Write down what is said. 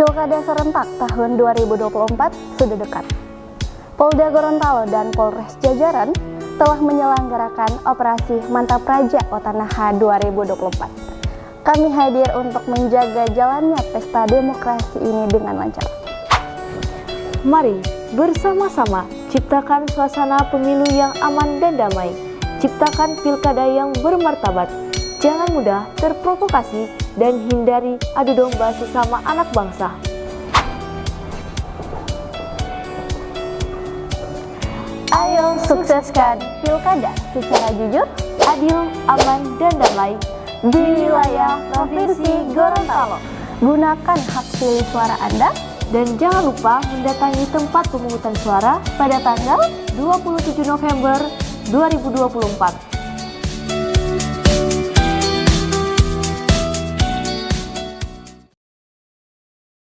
Pilkada serentak tahun 2024 sudah dekat. Polda Gorontalo dan Polres jajaran telah menyelenggarakan operasi Mantap Praja Otanaha 2024. Kami hadir untuk menjaga jalannya pesta demokrasi ini dengan lancar. Mari bersama-sama ciptakan suasana pemilu yang aman dan damai. Ciptakan pilkada yang bermartabat. Jangan mudah terprovokasi dan hindari adu domba sesama anak bangsa. Ayo sukseskan pilkada secara jujur, Adil, aman, dan damai di wilayah Provinsi Gorontalo. Gunakan hak pilih suara Anda dan jangan lupa mendatangi tempat pemungutan suara pada tanggal 27 November 2024.